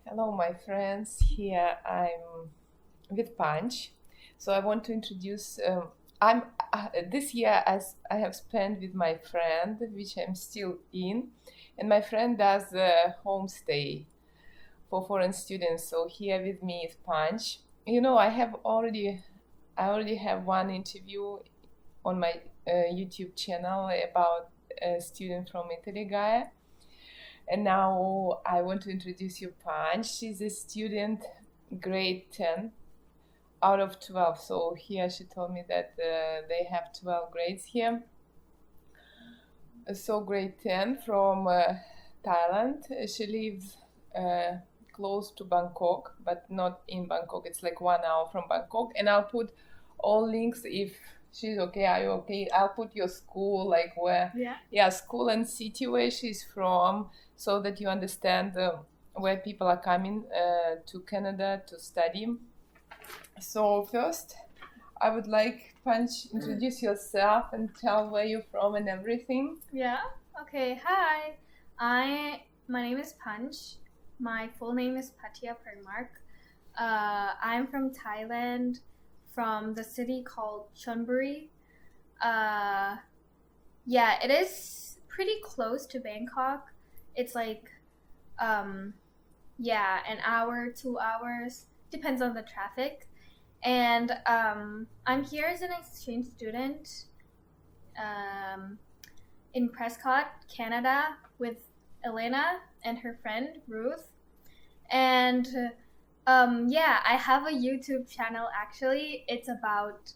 Hello, my friends. Here I'm with Punch. So I want to introduce. I'm This year as I have spent with my friend, which I'm still in, and my friend does a homestay for foreign students. So here with me is Punch. I already have one interview on my YouTube channel about a student from Italy guy. And now I want to introduce you Punch. She's a student, grade 10 out of 12. So here she told me that they have 12 grades here. So grade 10 from Thailand. She lives close to Bangkok, but not in Bangkok. It's like 1 hour from Bangkok. And I'll put all links if she's okay. Are you okay? I'll put your school, like where, yeah, school and city where she's from, so that you understand where people are coming to Canada to study. So first, I would like Punch introduce yourself and tell where you're from and everything. Yeah. Okay. Hi. My name is Punch. My full name is Patia Permark. I'm from Thailand, from the city called Chonburi. Yeah, it is pretty close to Bangkok. It's like, yeah, an hour, 2 hours, depends on the traffic. And I'm here as an exchange student in Prescott, Canada, with Elena and her friend Ruth. And yeah, I have a YouTube channel actually. It's about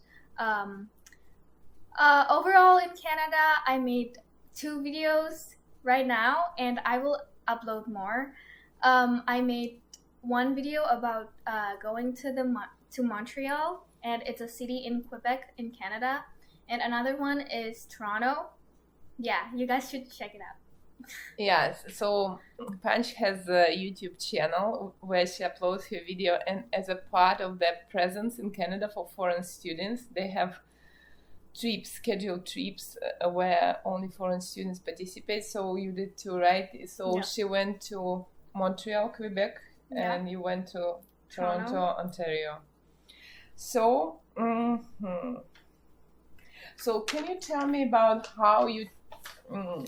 overall in Canada. I made 2 videos right now, and I will upload more. I made one video about going to Montreal, and it's a city in Quebec in Canada, and another one is Toronto. Yeah, you guys should check it out. Yes, so Punch has a YouTube channel where she uploads her video, and as a part of their presence in Canada for foreign students, they have scheduled trips where only foreign students participate. So you did too, right? So Yeah. she went to Montreal, Quebec, Yeah. and you went to Toronto. Toronto, Ontario. So, so can you tell me about how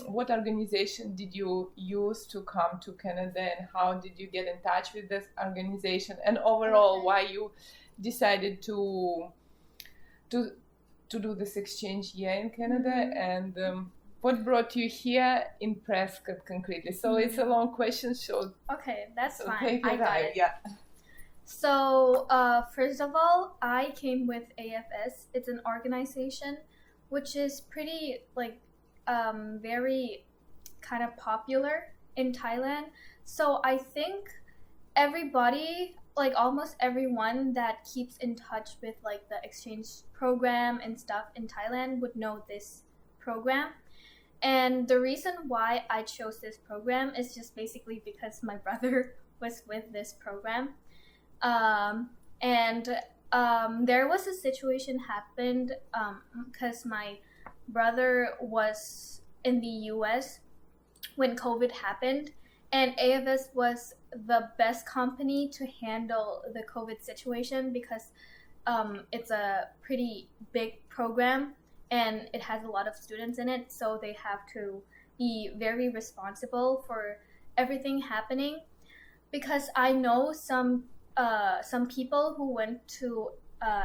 what organization did you use to come to Canada, and how did you get in touch with this organization, and overall Okay. why you decided to do this exchange year in Canada, and what brought you here in Prescott concretely? So it's a long question, so Okay, that's fine. take your I got time. it. Yeah. So, first of all, I came with AFS. It's an organization which is pretty, like, very kind of popular in Thailand. So, I think everybody, like almost everyone that keeps in touch with like the exchange program and stuff in Thailand would know this program. And the reason why I chose this program is just basically because my brother was with this program. And there was a situation happened because my brother was in the US when COVID happened, and AFS was the best company to handle the COVID situation because it's a pretty big program and it has a lot of students in it, so they have to be very responsible for everything happening. Because I know some people who went to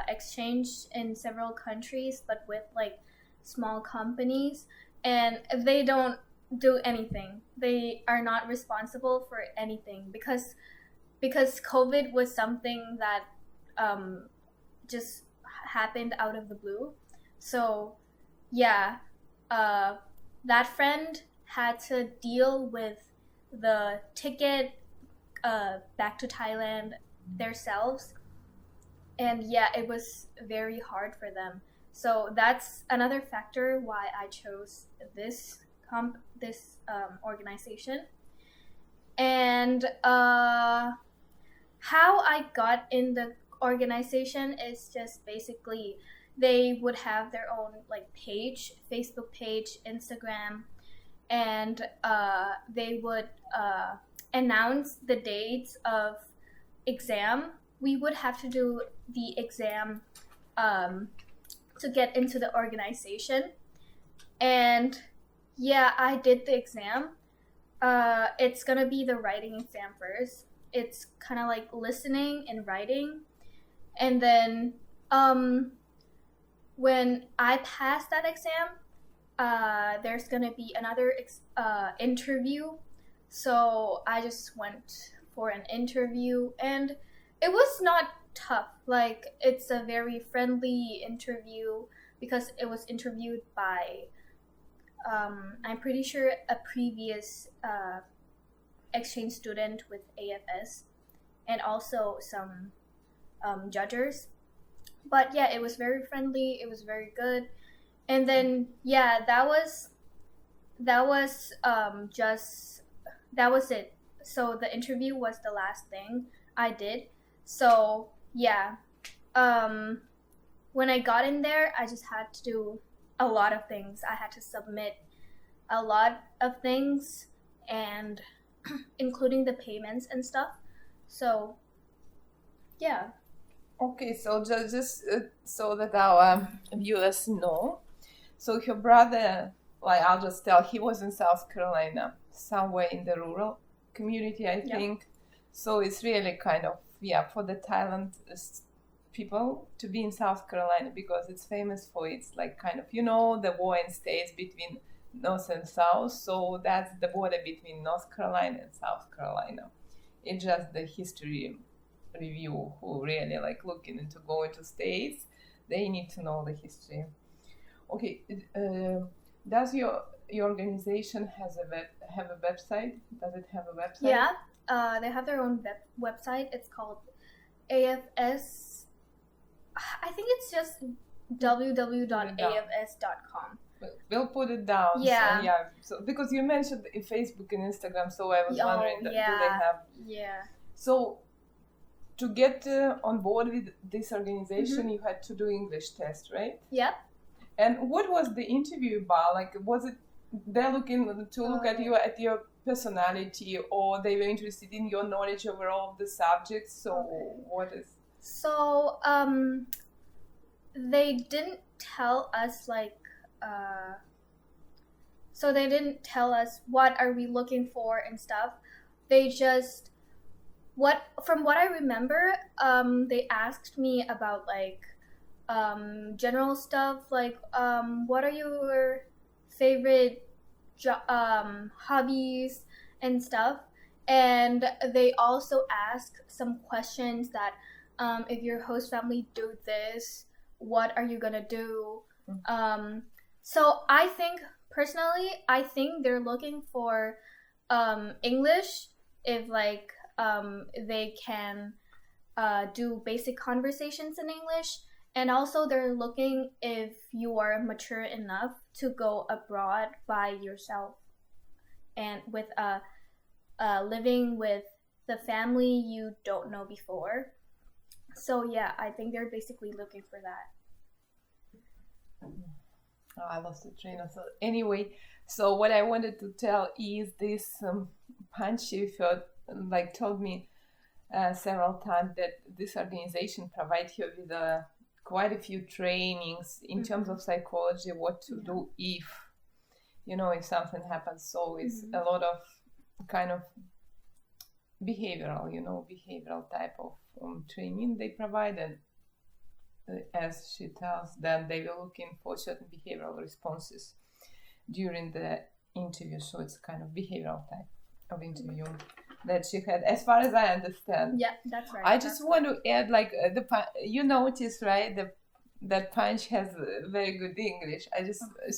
exchange in several countries, but with like small companies, and they don't do anything. They are not responsible for anything because COVID was something that just happened out of the blue. So yeah, that friend had to deal with the ticket back to Thailand themselves, and yeah, it was very hard for them. So that's another factor why I chose this organization. And how I got in the organization is just basically they would have their own like page, Facebook page, Instagram, and they would announce the dates of exam, we would have to do the exam to get into the organization. And yeah, I did the exam. It's gonna be the writing exam first. It's kind of like listening and writing. And then when I pass that exam, there's gonna be another interview. So I just went for an interview, and it was not tough. Like, it's a very friendly interview because it was interviewed by, I'm pretty sure, a previous exchange student with AFS, and also some judges. But yeah, it was very friendly. It was very good. And then yeah, that was it. So the interview was the last thing I did. So yeah, when I got in there, I just had to do a lot of things. I had to submit a lot of things, and including the payments and stuff. So yeah. Okay, so just so that our viewers know, so your brother, like I'll just tell, he was in South Carolina, somewhere in the rural community, I think. So it's really kind of, for the Thailand people to be in South Carolina, because it's famous for its like kind of, the war in states between North and South. So that's the border between North Carolina and South Carolina. It's just the history review who really like looking into going to states, they need to know the history. Okay, does your organization have a website? Does it have a website? Yeah, they have their own website. It's called AFS. I think it's just www.afs.com. We'll put it down. Yeah. So because you mentioned in Facebook and Instagram, so I was wondering, do they have? Yeah. So to get on board with this organization, you had to do English test, right? Yep. And what was the interview about? Like, was it they're looking to look at your personality, or they were interested in your knowledge overall of the subject? So what is? So they didn't tell us so they didn't tell us what are we looking for and stuff. They just from what I remember, they asked me about like general stuff, like what are your favorite hobbies and stuff. And they also ask some questions that if your host family do this, what are you gonna do? So I think they're looking for English, if like they can do basic conversations in English. And also they're looking if you are mature enough to go abroad by yourself and with living with the family you don't know before. So yeah, I think they're basically looking for that. Oh, I lost the train of thought. Anyway, so what I wanted to tell is this Panchi like told me several times that this organization provides you with quite a few trainings in terms of psychology, what to do if something happens. So it's a lot of kind of behavioral type of training they provide. And as she tells them, they were looking for certain behavioral responses during the interview. So it's kind of behavioral type of interview that she had, as far as I understand. Yeah, that's right. I just want to add, like, you notice, right, that Punch has very good English.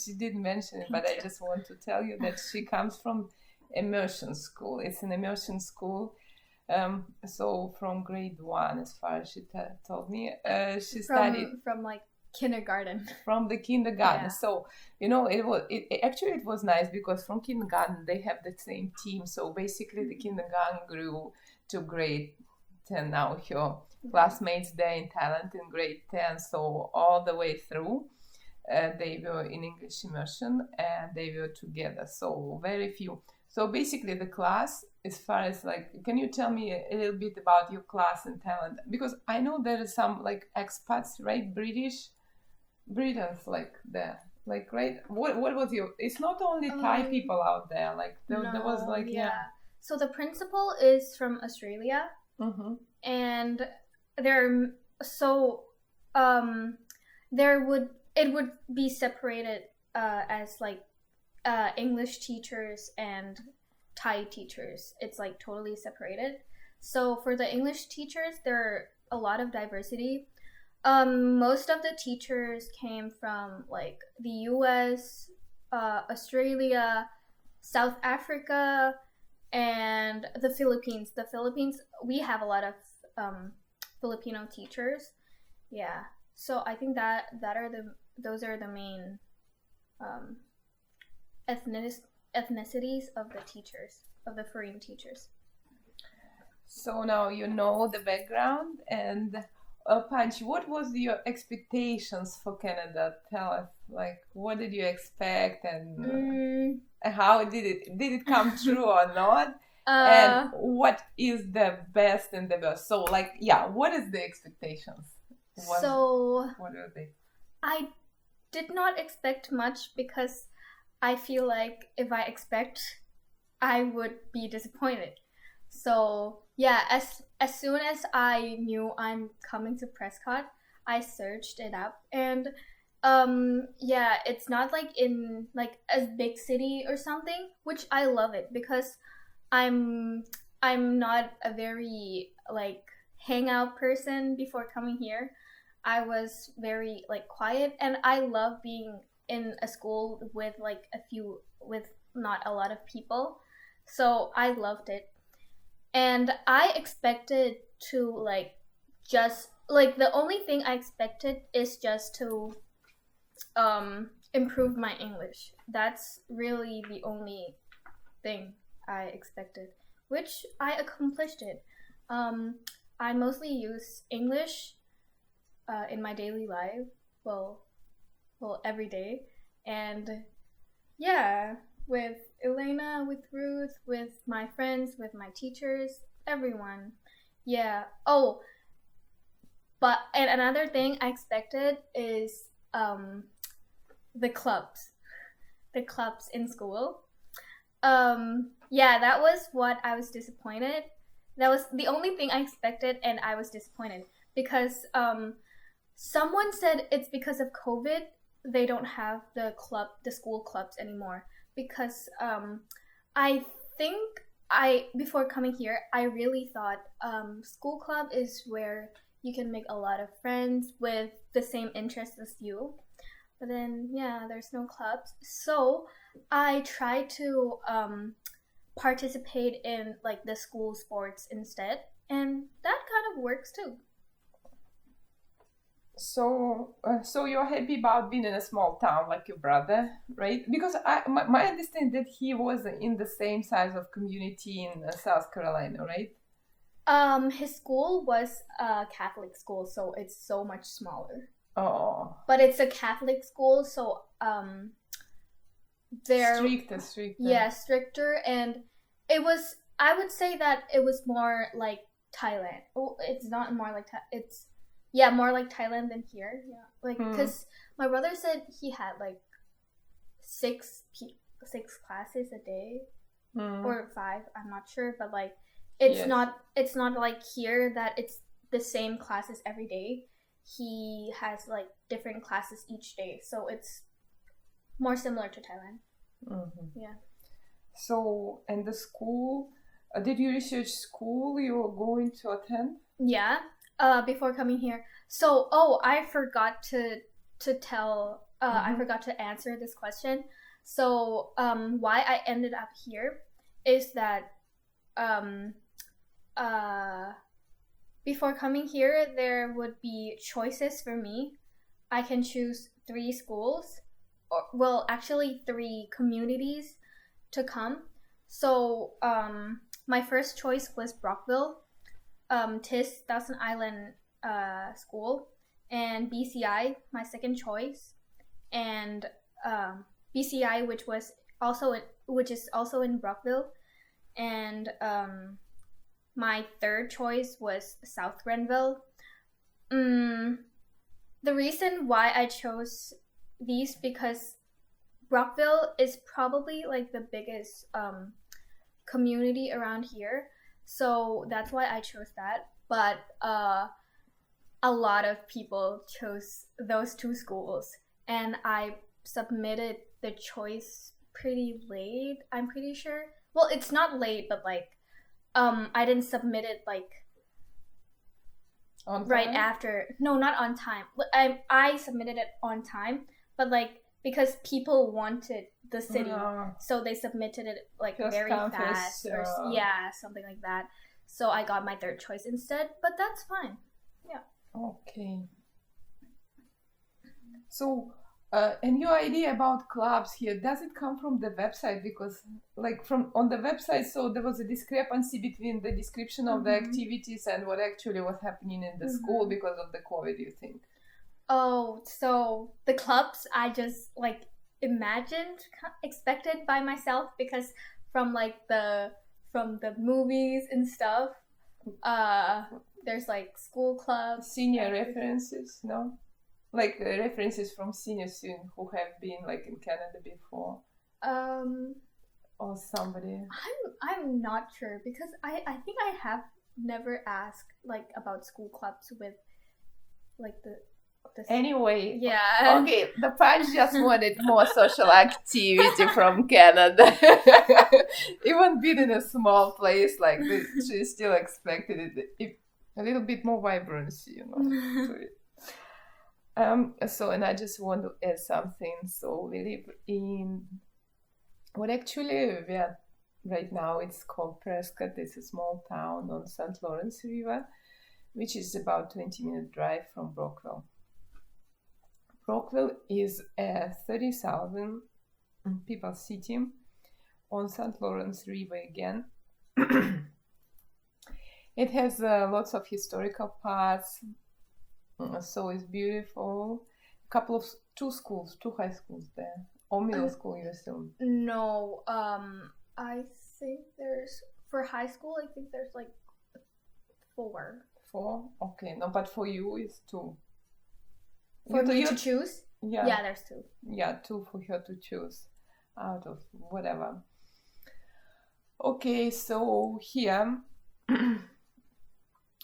She didn't mention it, but I just want to tell you that she comes from Immersion school. It's an Immersion school. So from grade 1, as far as she told me, she studied from like kindergarten. From the kindergarten. Yeah. So it was nice because from kindergarten they have the same team. So basically the kindergarten grew to grade 10. Now her classmates there in Thailand in grade 10. So all the way through, they were in English immersion and they were together. So very few. So basically the class as far as like, can you tell me a little bit about your class in Thailand? Because I know there is some like expats, right? Britons like there. Like, right? What was your? It's not only Thai people out there. Like there was like So the principal is from Australia, and there it would be separated as like English teachers and Thai teachers. It's like totally separated. So for the English teachers, there are a lot of diversity. Most of the teachers came from like the US, Australia, South Africa, and the Philippines. The Philippines, we have a lot of Filipino teachers. Yeah. So I think those are the main ethnicities of the teachers, of the foreign teachers. So now you know the background. And Panchi, what was your expectations for Canada? Tell us, like, what did you expect, and how did it come true or not? And what is the best and the worst? So, like, yeah, what is the expectations? What are they? I did not expect much because I feel like if I expect, I would be disappointed. So yeah, as soon as I knew I'm coming to Prescott, I searched it up, and yeah, it's not like in like a big city or something, which I love it because I'm not a very like hangout person before coming here. I was very like quiet, and I love being in a school with not a lot of people. So I loved it. And I expected to like just like the only thing I expected is just to improve my English. That's really the only thing I expected, which I accomplished it. I mostly use English in my daily life, well every day, and yeah, with Elena, with Ruth, with my friends, with my teachers, everyone. Yeah. Oh, but and another thing I expected is the clubs in school. Yeah, that was what I was disappointed. That was the only thing I expected, and I was disappointed because someone said it's because of COVID they don't have the school clubs anymore. Because I think before coming here, I really thought school club is where you can make a lot of friends with the same interests as you. But then, yeah, there's no clubs. So I tried to participate in like the school sports instead, and that kind of works too. So you're happy about being in a small town like your brother, right? Because my understanding that he was in the same size of community in South Carolina, right? His school was a Catholic school, so it's so much smaller. Oh. But it's a Catholic school, so they're stricter. Yeah, stricter, and it was. I would say that it was more like Thailand. Oh, it's not more like it's. Yeah, more like Thailand than here. Yeah, like because my brother said he had like six classes a day or 5. I'm not sure, but like it's not like here that it's the same classes every day. He has like different classes each day, so it's more similar to Thailand. Yeah. So, and the school, did you research school you were going to attend? Yeah. Before coming here. So, I forgot to tell. I forgot to answer this question. So, why I ended up here is that before coming here, there would be choices for me. I can choose 3 schools, or well, actually 3 communities to come. So, my first choice was Brockville, TIS, Thousand Island School, and BCI, my second choice, and BCI, which is also in Brockville, and my third choice was South Grenville. The reason why I chose these because Brockville is probably like the biggest community around here, so that's why I chose that. But a lot of people chose those two schools, and I submitted the choice pretty late, I'm pretty sure. Well, it's not late, but like I didn't submit it like On right time? after. No, not on time. I submitted it on time, but like because people wanted the city, so they submitted it like First very come, first fast, or serve. yeah, something like that. So I got my third choice instead, but that's fine. Okay. So, and your idea about clubs here, does it come from the website? Because, like, from on the website, so there was a discrepancy between the description of the activities and what actually was happening in the school because of the COVID, you think? Oh, so the clubs I just like expected by myself because from the movies and stuff, there's like school clubs, Senior references, no? Like references from senior students who have been like in Canada before, or somebody. I'm not sure because I think I have never asked like about school clubs with like the Anyway, yeah. Okay, the punch just wanted more social activity from Canada. Even being in a small place like this, she still expected it a little bit more vibrancy, to it. So, and I just want to add something. So we live in what actually we are right now. It's called Prescott. It's a small town on St. Lawrence River, which is about 20-minute drive from Brockville. Brockville is a 30,000 people city on St. Lawrence River again. It has lots of historical parts, so it's beautiful. Two high schools there. Or middle school, you assume? No, I think for high school, I think there's like 4. 4? Okay, no, but for you it's 2. For me to choose? Yeah, there's 2. Yeah, 2 for her to choose out of whatever. Okay, so here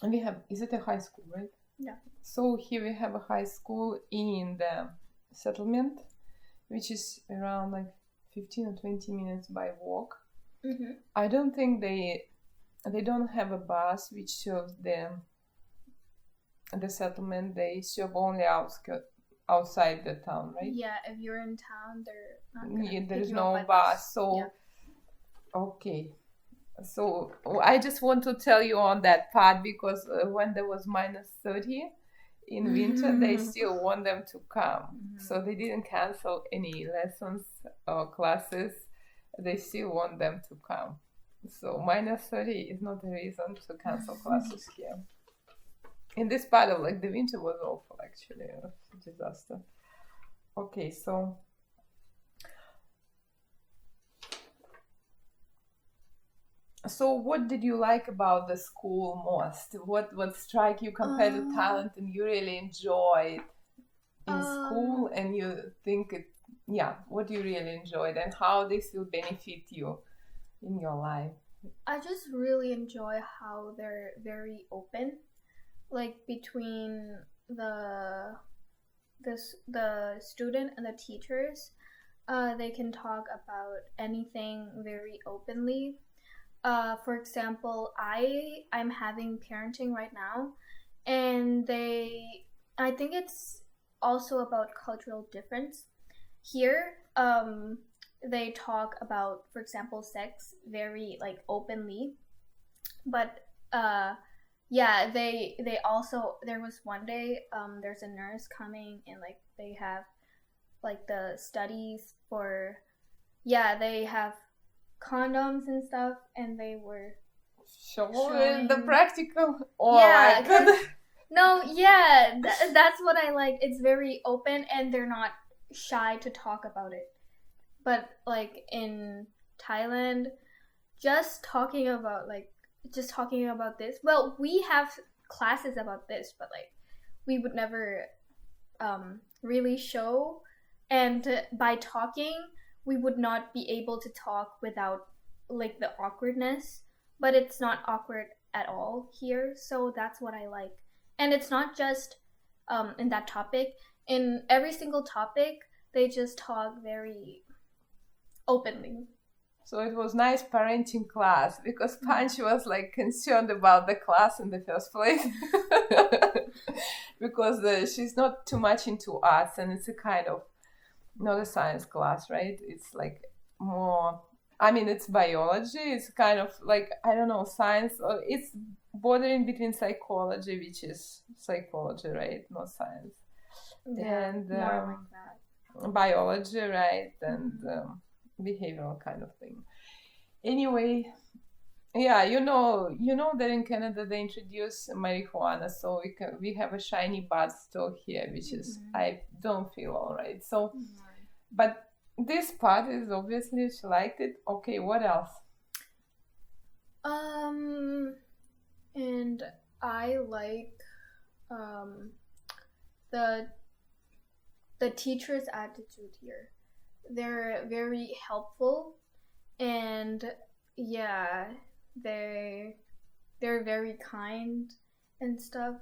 we have, is it a high school, right? Yeah. So here we have a high school in the settlement, which is around like 15 or 20 minutes by walk. I don't think they don't have a bus which serves the settlement. They serve only outside the town, right? Yeah, if you're in town, they're not gonna there is pick you no up bus. So yeah. Okay, so I just want to tell you on that part because when there was -30 in winter, they still want them to come. So they didn't cancel any lessons or classes. They still want them to come. So -30 is not a reason to cancel classes here. In this part of like the winter was awful, actually, it was a disaster. Okay, so what did you like about the school most? What struck you compared to Thailand and you really enjoyed in school and you think what you really enjoyed and how this will benefit you in your life? I just really enjoy how they're very open, like between the student and the teachers. They can talk about anything very openly. For example, I'm having parenting right now, and I think it's also about cultural difference. Here, they talk about, for example, sex very like openly, but they also, there was one day, there's a nurse coming and like they have like the studies for, they have condoms and stuff, and they were showing the practical. That's what I like. It's very open and they're not shy to talk about it. But like in Thailand, just talking about this. Well, we have classes about this, but like we would never really show, and by talking we would not be able to talk without like the awkwardness, but it's not awkward at all here, so that's what I like. And it's not just in that topic. In every single topic, they just talk very openly. So it was nice parenting class because Punch was like concerned about the class in the first place because she's not too much into arts, and it's a kind of not a science class, right? It's like more. I mean, it's biology. It's kind of like, I don't know, science. Or it's bordering between psychology, which is psychology, right? Not science. Yeah, And more like that. biology, right? And behavioral kind of thing. Anyway, yeah, that in Canada they introduce marijuana, so we have a shiny bud still here, which is I don't feel all right. So, but this part is obviously she liked it. Okay, what else? And I like the teacher's attitude here. They're very helpful, and yeah, they're very kind and stuff.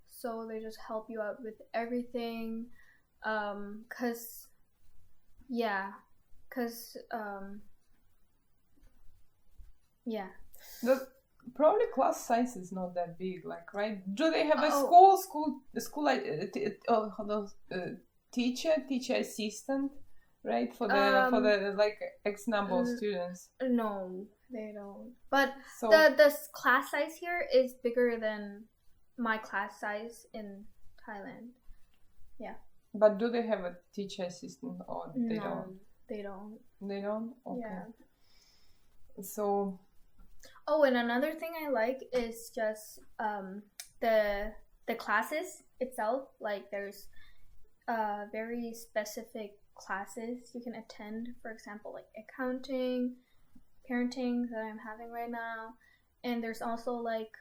So they just help you out with everything. Cause yeah. Probably class size is not that big, like, right? Do they have a school like teacher assistant, right? For the like X number of students. No, they don't. But so the class size here is bigger than my class size in Thailand. Yeah. But do they have a teacher assistant or they No, don't? they don't. They don't? Okay. Yeah. So. Oh, and another thing I like is just the classes itself. Like there's very specific classes you can attend. For example, like accounting, parenting that I'm having right now, and there's also like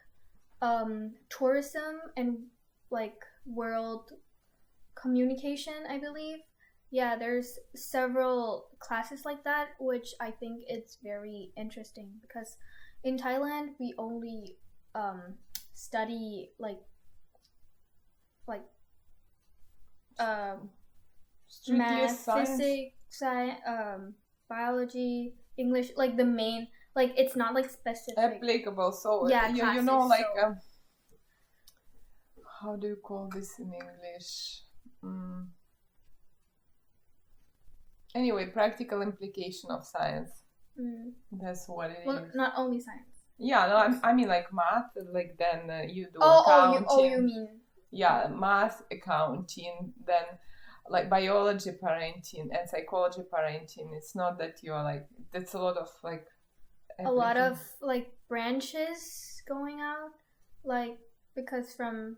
tourism and like world communication, I believe. Yeah, there's several classes like that, which I think it's very interesting because in Thailand we only study like math, physics, biology, English, like the main, like it's not like specific applicable. So yeah, you know, like how do you call this in English? Anyway, practical implication of science. That's what it is. Not only science. Yeah, no, I mean like math, like then you do accounting. You mean. Yeah, math, accounting, then like biology parenting and psychology parenting. It's not that you're like, that's a lot of like everything. A lot of like branches going out, like because from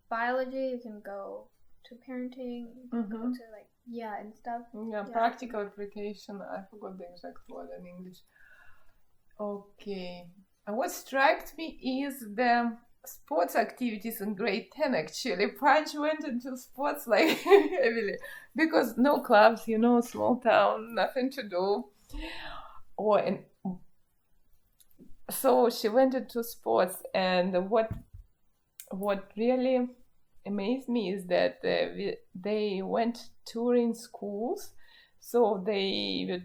biology you can go to parenting, you can go to like and stuff. Yeah, practical application. I forgot the exact word in English. Okay. And what struck me is the sports activities in grade 10 actually. Punch went into sports like heavily because no clubs, small town, nothing to do. So she went into sports, and what really amazed me is that they went touring schools, so they were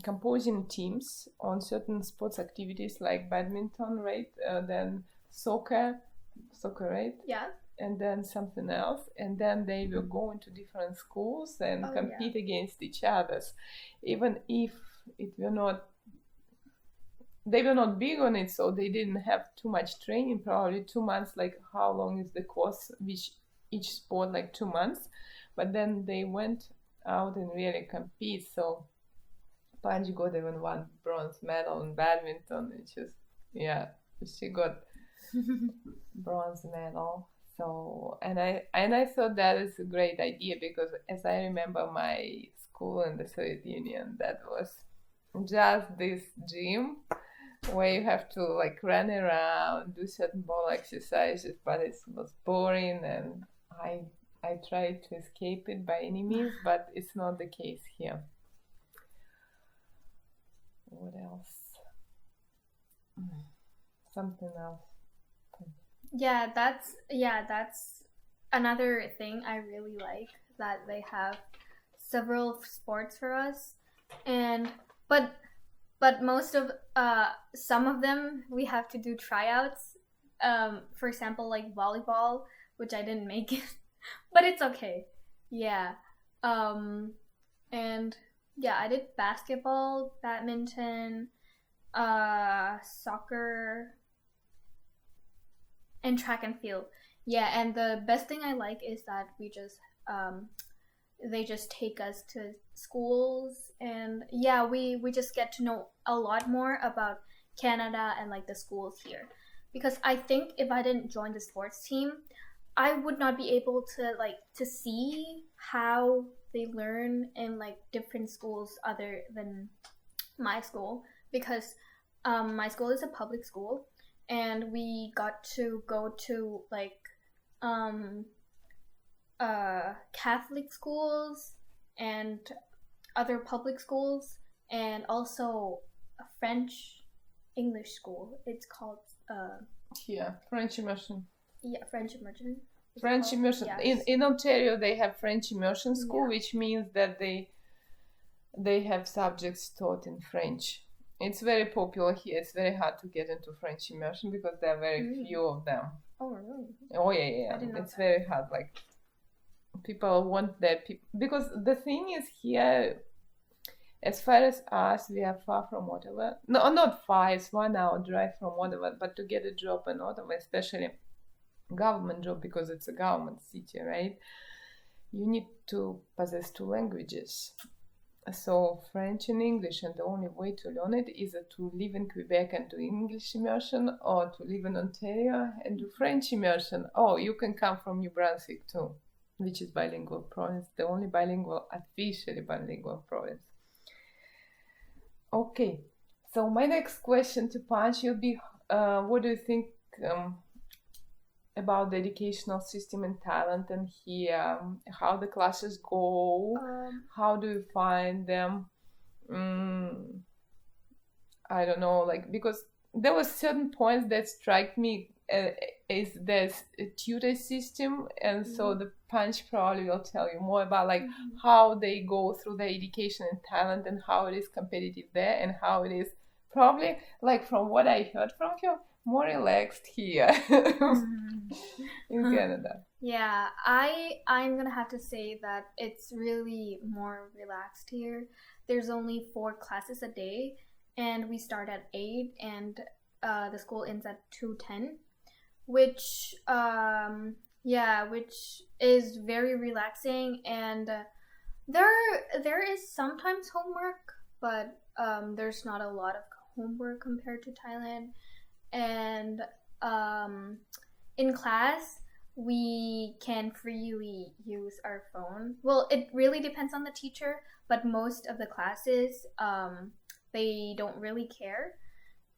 composing teams on certain sports activities like badminton, right? Then soccer, right? Yeah. And then something else, and then they will go into different schools and compete against each others, even if they were not big on it, so they didn't have too much training, probably 2 months, like how long is the course, which each sport, like 2 months, but then they went out and really compete. So Panji got even one bronze medal in badminton, she got bronze medal. So and I thought that is a great idea because as I remember my school in the Soviet Union, that was just this gym where you have to like run around, do certain ball exercises, but it was boring, and I tried to escape it by any means, but it's not the case here. What else? Something else. Yeah, that's another thing I really like, that they have several sports for us, and but most of some of them we have to do tryouts. For example, like volleyball, which I didn't make it, but it's okay. Yeah. And yeah, I did basketball, badminton, soccer, and track and field. Yeah, and the best thing I like is that we just they just take us to schools, and yeah, we just get to know a lot more about Canada and like the schools here. Because I think if I didn't join the sports team, I would not be able to like to see how they learn in like different schools other than my school, because my school is a public school, and we got to go to like um, Catholic schools and other public schools, and also a French English school. It's called Yeah, French immersion. yeah, French Immersion. French immersion. Yes. In Ontario, they have French immersion school, Yeah. which means that they have subjects taught in French. It's very popular here. It's very hard to get into French immersion because there are very few of them. Oh really? Oh yeah. I didn't know It's that. very hard. Like people want that because the thing is here, as far as us, we are far from Ottawa. No, not far. It's 1 hour drive from Ottawa. But to get a job in Ottawa, especially government job, because it's a government city, right? You need to possess 2 languages. So French and English, and the only way to learn it is to live in Quebec and do English immersion, or to live in Ontario and do French immersion. Oh, you can come from New Brunswick too, which is bilingual province, the only officially bilingual province. Okay, so my next question to Punch will be, what do you think about the educational system in Thailand and here? How the classes go? How do you find them? I don't know, like, because there were certain points that strike me is there's a tutor system, and so the Punch probably will tell you more about like how they go through the education in Thailand and how it is competitive there, and how it is probably, like, from what I heard from you, more relaxed here in Canada. Yeah, I'm gonna have to say that it's really more relaxed here. There's only 4 classes a day, and we start at 8, and the school ends at 2:10, which which is very relaxing, and there is sometimes homework, but there's not a lot of homework compared to Thailand. And in class we can freely use our phone. Well, it really depends on the teacher, but most of the classes they don't really care.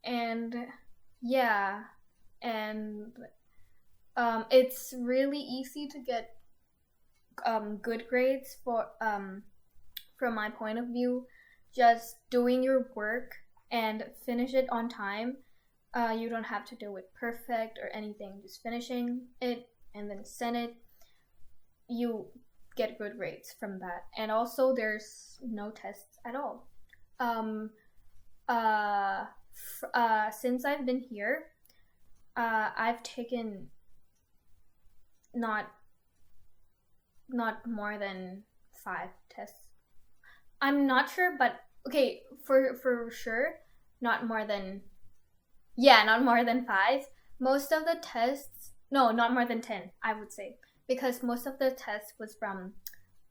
And yeah, and it's really easy to get good grades for from my point of view. Just doing your work and finish it on time. You don't have to do it perfect or anything. Just finishing it and then send it. You get good grades from that. And also, there's no tests at all. Since I've been here, I've taken not more than 5 tests. I'm not sure, but okay, for sure, not more than 5. Most of the tests, no, not more than 10, I would say, because most of the tests was from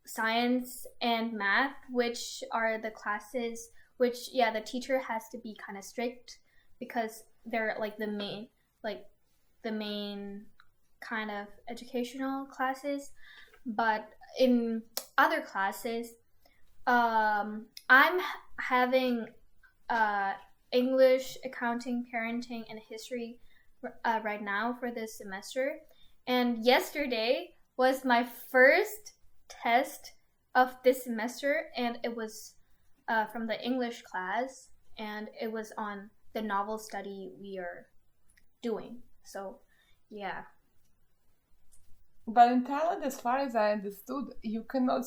science and math, which are the classes which, yeah, the teacher has to be kind of strict because they're like the main kind of educational classes. But in other classes, I'm having English, accounting, parenting, and history right now for this semester. And yesterday was my first test of this semester, and it was from the English class, and it was on the novel study we are doing. So, yeah. But in Thailand, as far as I understood, you cannot,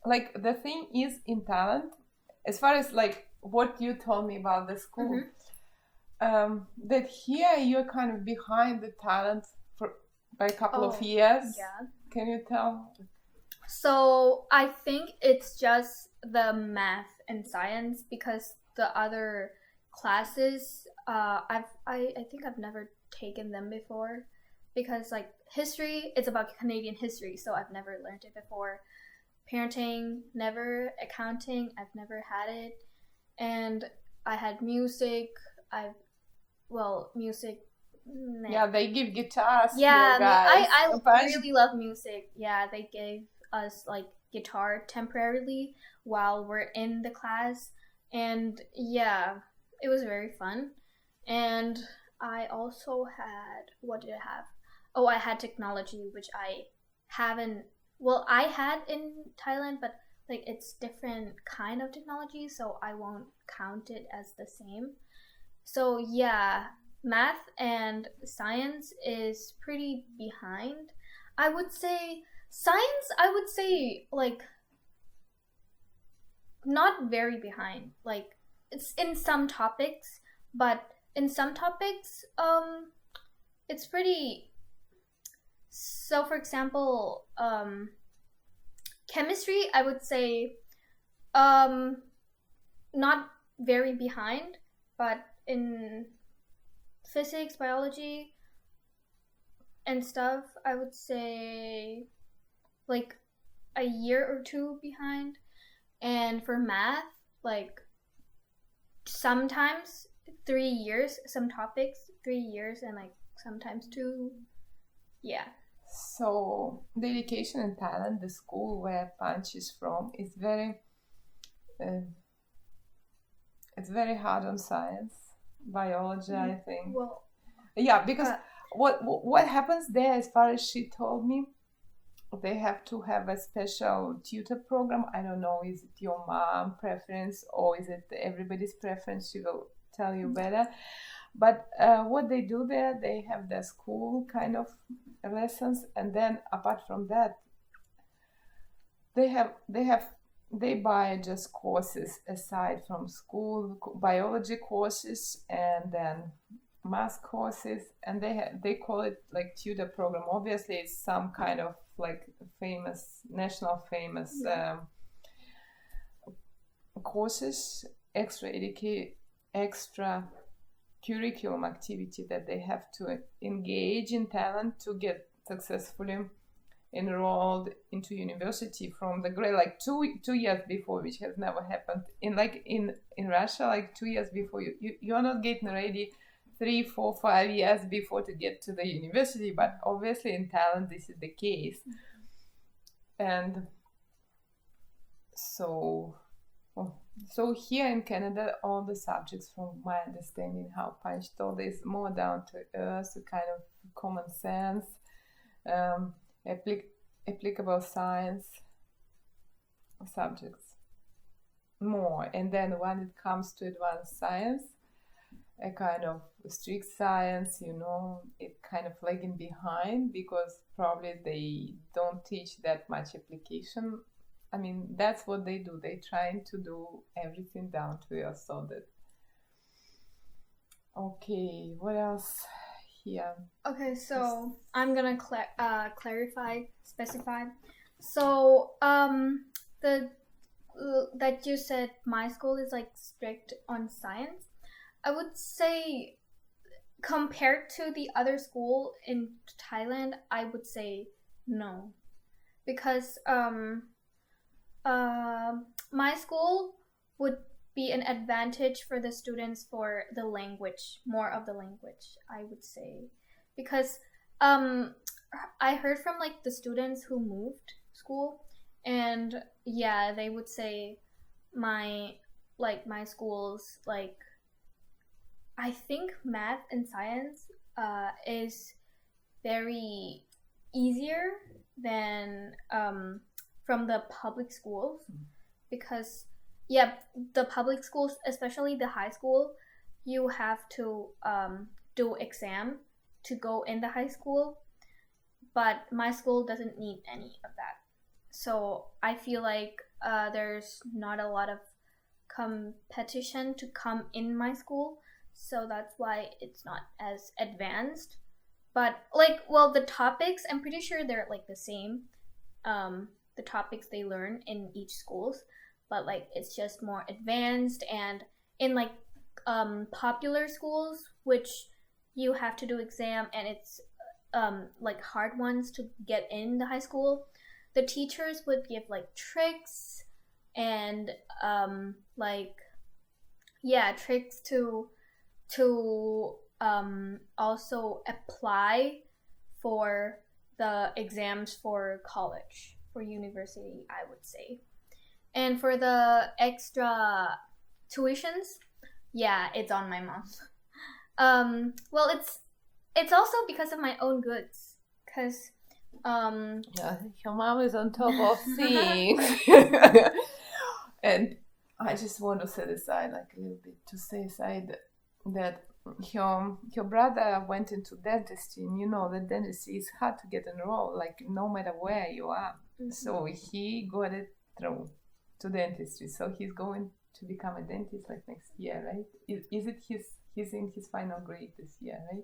like, the thing is in Thailand, as far as like what you told me about the school, that here you're kind of behind the Thailand by a couple of years. Yeah. Can you tell? So I think it's just the math and science, because the other classes, I think I've never taken them before, because like history, it's about Canadian history, so I've never learned it before. Parenting, never. Accounting, I've never had it. And I had music. Music. Yeah, they give guitars. Yeah, here, guys. I really love music. Yeah, they gave us like guitar temporarily while we're in the class, and yeah, it was very fun. And I also had, what did I have? Oh, I had technology, which I haven't. Well, I had in Thailand, but like it's different kind of technology, so I won't count it as the same. So yeah, math and science is pretty behind. I would say science, I would say like not very behind. Like it's in some topics, but in some topics, it's pretty. So for example, chemistry, I would say, not very behind, but in physics, biology, and stuff, I would say like a year or two behind. And for math, like sometimes 3 years, some topics 3 years, and like sometimes 2. Yeah. So the education in Thailand, the school where Punch is from, is it's very hard on science, biology, I think. Well, yeah, because what happens there, as far as she told me, they have to have a special tutor program. I don't know, is it your mom preference or is it everybody's preference? She will tell you better. But what they do there, they have their school kind of lessons, and then apart from that, they buy just courses aside from school, biology courses, and then math courses, and they call it like tutor program. Obviously, it's some kind of like national famous courses, extra curriculum activity that they have to engage in Thailand to get successfully enrolled into university from the grade, like 2 years before, which has never happened in Russia. Like 2 years before, you're not getting ready 3, 4, 5 years before to get to the university, but obviously in Thailand this is the case. And so here in Canada, all the subjects, from my understanding, how Punch told, is more down to earth, kind of common sense, applicable science subjects more. And then when it comes to advanced science, a kind of strict science, it kind of lagging behind, because probably they don't teach that much application. I mean, that's what they do. They're trying to do everything down to earth. So that. Okay, what else here? Okay, so I'm gonna specify. So that you said my school is like strict on science. I would say compared to the other school in Thailand, I would say no, because my school would be an advantage for the students for the language, more of the language, I would say, because I heard from like the students who moved school, and yeah, they would say my like my schools, like I think math and science is very easier than from the public schools, because yeah, the public schools, especially the high school, you have to do exam to go in the high school, but my school doesn't need any of that. So I feel like there's not a lot of competition to come in my school, so that's why it's not as advanced. But like, well, the topics, I'm pretty sure they're like the same, the topics they learn in each schools, but like it's just more advanced. And in like popular schools, which you have to do exam, and it's like hard ones to get in the high school, the teachers would give like tricks and like yeah, tricks to also apply for the exams for college, for university, I would say. And for the extra tuitions, yeah, it's on my mom. Well, it's also because of my own goods, because Yeah, your mom is on top of things. And I just want to set aside like a little bit to say aside that your brother went into dentistry, and you know that dentistry is hard to get enrolled, like no matter where you are. So he got it through to dentistry. So he's going to become a dentist like next year, right? Is it he's in his final grade this year, right?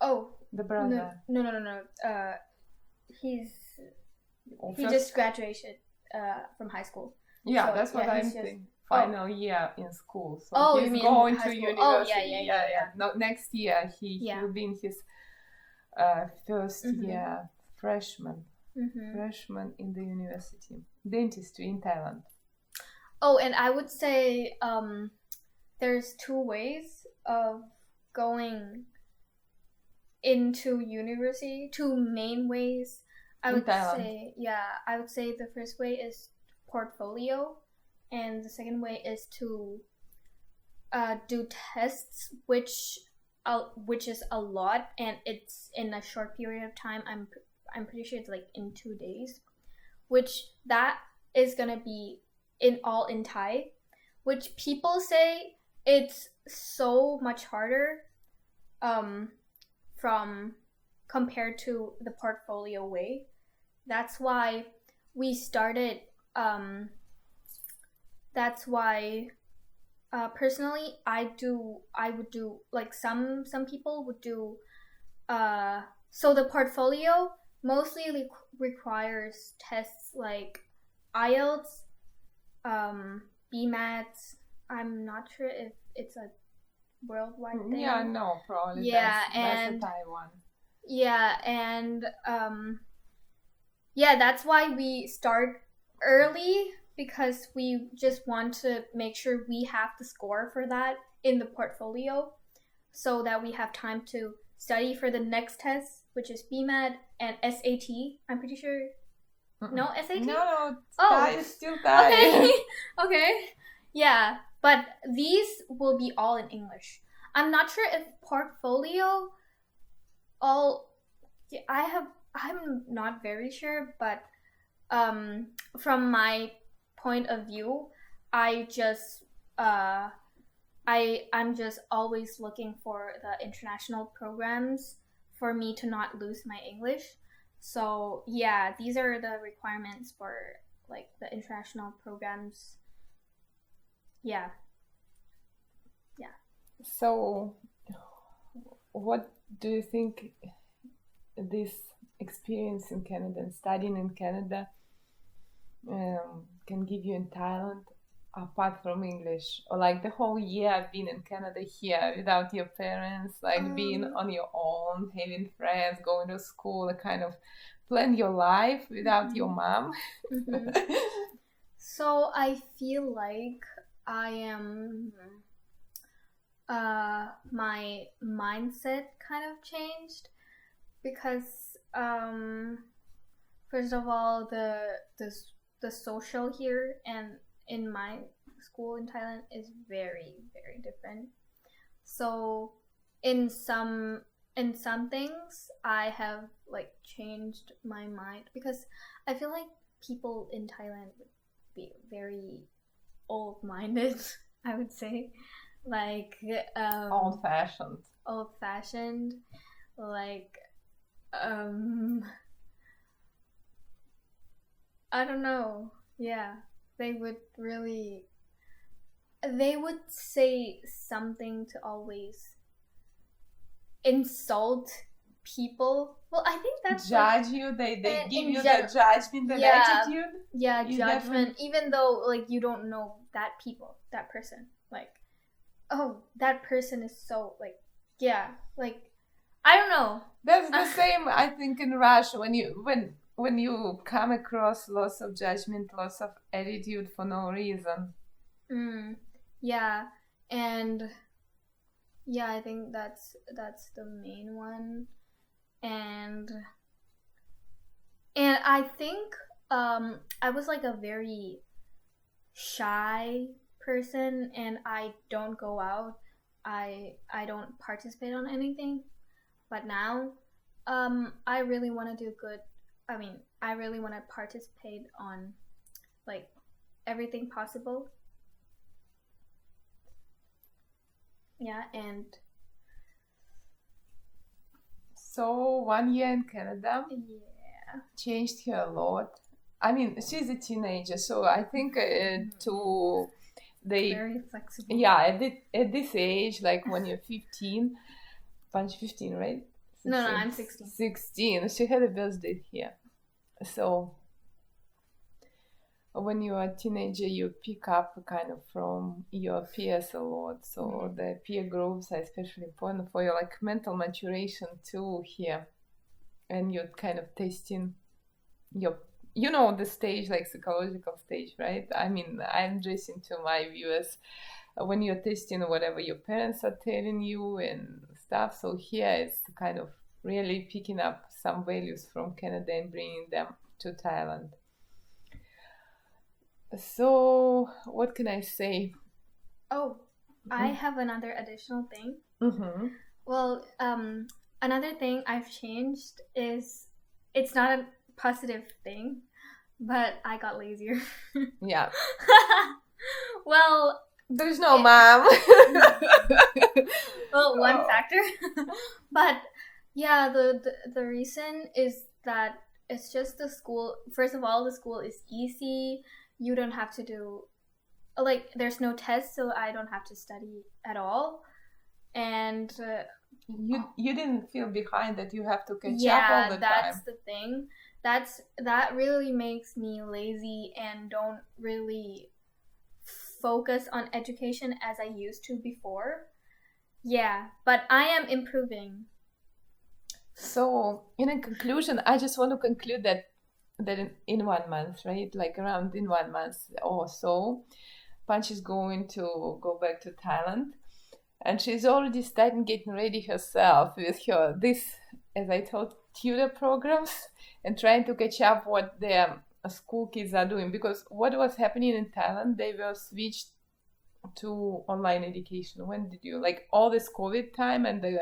Oh, The brother. no. He just graduated from high school. Yeah, so, that's what yeah, I'm he's just- thinking. Final year in school. So Oh, he's you mean going high to school? university. Oh, yeah. No, next year he Yeah. will be in his first year freshman in the university, dentistry in Thailand. Oh, and I would say there's two ways of going into university, two main ways. I would say the first way is portfolio, and the second way is to do tests, which is a lot, and it's in a short period of time. I'm pretty sure it's like in 2 days, which that is gonna be in Thai, which people say it's so much harder from compared to the portfolio way. That's why we started personally I would do like some people would do so the portfolio mostly requires tests like IELTS, BMATs. I'm not sure if it's a worldwide thing. Yeah, no, probably. Yeah, that's a Thai one. Yeah, and that's why we start early, because we just want to make sure we have the score for that in the portfolio, so that we have time to study for the next test, which is BMAT and SAT. I'm pretty sure. No SAT? No, Thai is still Thai. Okay. Okay. Yeah, but these will be all in English. I'm not sure if portfolio I'm not very sure, but from my point of view, I'm just always looking for the international programs for me to not lose my English. So yeah, these are the requirements for like the international programs. Yeah. So what do you think this experience in Canada and studying in Canada can give you in Thailand, apart from English? Or like the whole year I've been in Canada here without your parents, like being on your own, having friends, going to school, kind of plan your life without your mom. So I feel like I am my mindset kind of changed, because first of all, the social here and in my school in Thailand is very, very different. So in some things I have like changed my mind because I feel like people in Thailand would be very old-minded, I would say. Like old-fashioned, like I don't know. Yeah, they would say something to always insult people. Well, I think that's judge you. They give you the judgment and attitude. Yeah, judgment. Even though like you don't know that person. Like, oh, that person is so like, yeah, like I don't know. That's the same, I think, in Russia when you come across lots of judgment, lots of attitude for no reason. Yeah, and yeah, I think that's the main one, and I think I was like a very shy person, and I don't go out. I don't participate on anything. But now, I really want to do good. I mean, I really want to participate on like everything possible. Yeah, and so 1 year in Canada changed her a lot. I mean, she's a teenager, so I think very flexible. Yeah, at this age, like when you're 15, 15, right? 16. No, I'm 16. 16. She had a birthday here. So when you're a teenager, you pick up kind of from your peers a lot. So the peer groups are especially important for your like mental maturation too here. And you're kind of testing your, the stage, like psychological stage, right? I mean, I'm addressing to my viewers when you're testing whatever your parents are telling you and stuff. So here it's kind of really picking up some values from Canada and bringing them to Thailand. So what can I say? Oh, I have another additional thing. Well, another thing I've changed is it's not a positive thing, but I got lazier. Yeah. Well, there's no mom. Well, one factor. But yeah, the reason is that it's just the school. First of all, the school is easy. You don't have to do like there's no test, so I don't have to study at all. And you didn't feel behind that you have to catch up all the time. Yeah, that's the thing. That really makes me lazy and don't really focus on education as I used to before. Yeah, but I am improving. So, in a conclusion, I just want to conclude that in 1 month, right? Like around in 1 month or so, Punch is going to go back to Thailand. And she's already starting getting ready herself with her, as I told, tutor programs and trying to catch up what their school kids are doing. Because what was happening in Thailand, they were switched to online education. When did you, like all this COVID time, and they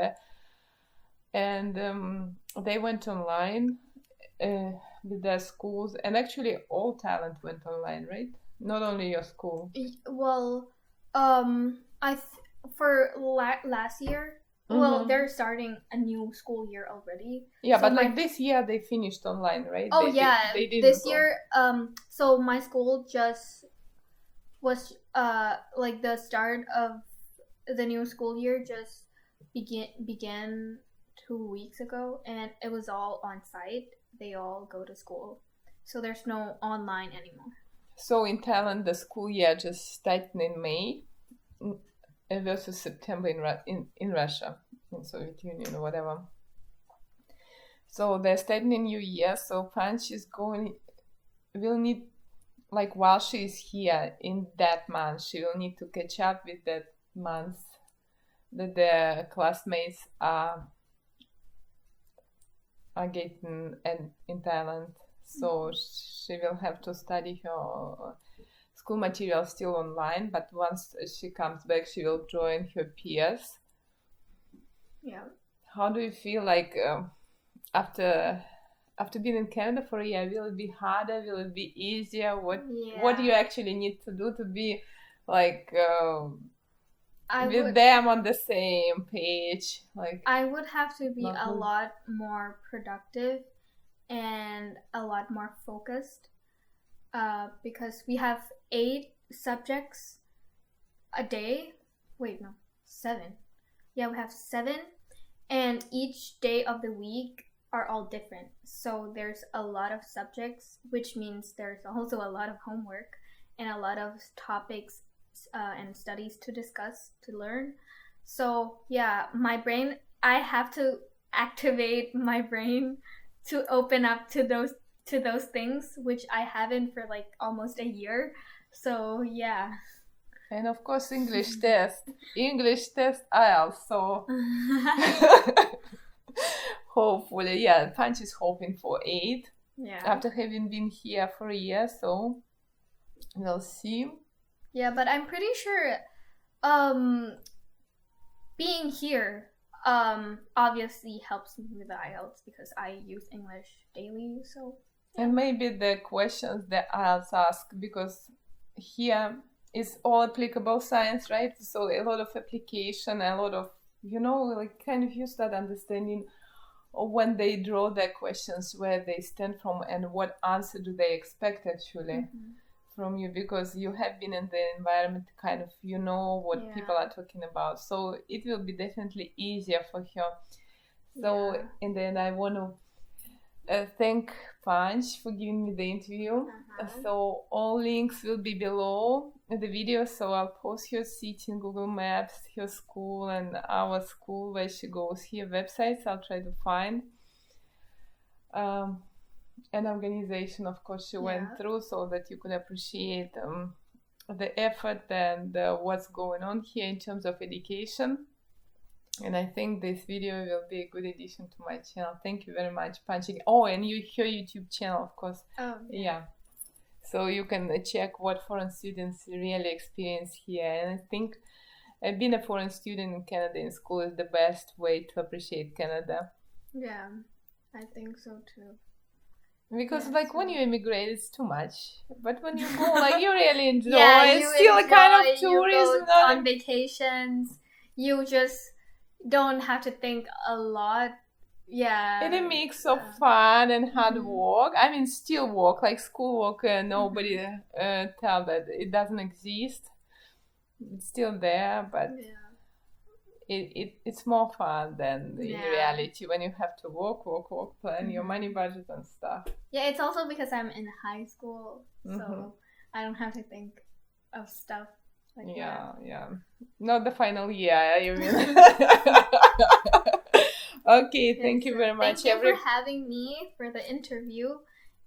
went online with their schools, and actually all Thailand went online, right? Not only your school. Well, for last year, well, they're starting a new school year already. Yeah, so but like this year they finished online, right? Oh, they didn't this year. So my school just was like the start of the new school year just began 2 weeks ago, and it was all on site. They all go to school, so there's no online anymore. So in Thailand, the school year just started in May versus September in Russia, in Soviet Union or whatever. So they're starting a new year. So Punch will need, like while she is here in that month, she will need to catch up with that month that the classmates are getting in Thailand. So she will have to study her school material still online, but once she comes back, she will join her peers. Yeah. How do you feel like after being in Canada for a year? Will it be harder? Will it be easier? What do you actually need to do to be like with them on the same page? Like, I would have to be a lot more productive and a lot more focused, because we have 8 subjects a day. Wait, no, 7. Yeah, we have 7, and each day of the week are all different. So there's a lot of subjects, which means there's also a lot of homework and a lot of topics and studies to discuss, to learn. So yeah, my brain, I have to activate my brain to open up to those things, which I haven't for like almost a year. So yeah. And of course, English test, IELTS. So hopefully, yeah, Punch is hoping for 8. Yeah. After having been here for a year, so we'll see. Yeah, but I'm pretty sure being here obviously helps me with the IELTS because I use English daily, so yeah. And maybe the questions that IELTS ask, because here is all applicable science, right? So a lot of application, a lot of, like kind of you start understanding when they draw their questions where they stand from and what answer do they expect actually from you, because you have been in the environment, kind of what people are talking about. So it will be definitely easier for her. So in the end, I want to thank Punch for giving me the interview. So all links will be below the video, so I'll post her city in Google Maps, her school, and our school where she goes, her websites I'll try to find. An organization, of course, she went through, so that you could appreciate the effort and what's going on here in terms of education. And I think this video will be a good addition to my channel. Thank you very much, Punching. Oh, and your YouTube channel, of course. Oh, yeah. So you can check what foreign students really experience here. And I think being a foreign student in Canada in school is the best way to appreciate Canada. Yeah, I think so too. Because when you immigrate, it's too much. But when you go, you really enjoy. It's still a kind of tourism. You go on vacations. You just don't have to think a lot. Yeah. It's a mix of fun and hard work. I mean, still work, like schoolwork. Nobody tell that it doesn't exist. It's still there, but it's more fun than in reality when you have to work, plan your money budget and stuff. Yeah, it's also because I'm in high school, so I don't have to think of stuff like that. Yeah. Not the final year, you mean. Okay, thank you very much. Thank you for having me for the interview.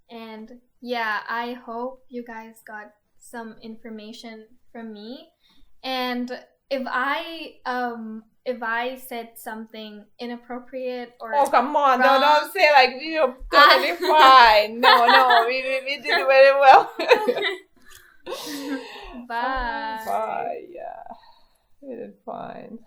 And yeah, I hope you guys got some information from me. And if I said something inappropriate or come on, wrong, don't say we are totally fine. No, we did very well. Bye. Bye, yeah. We did fine.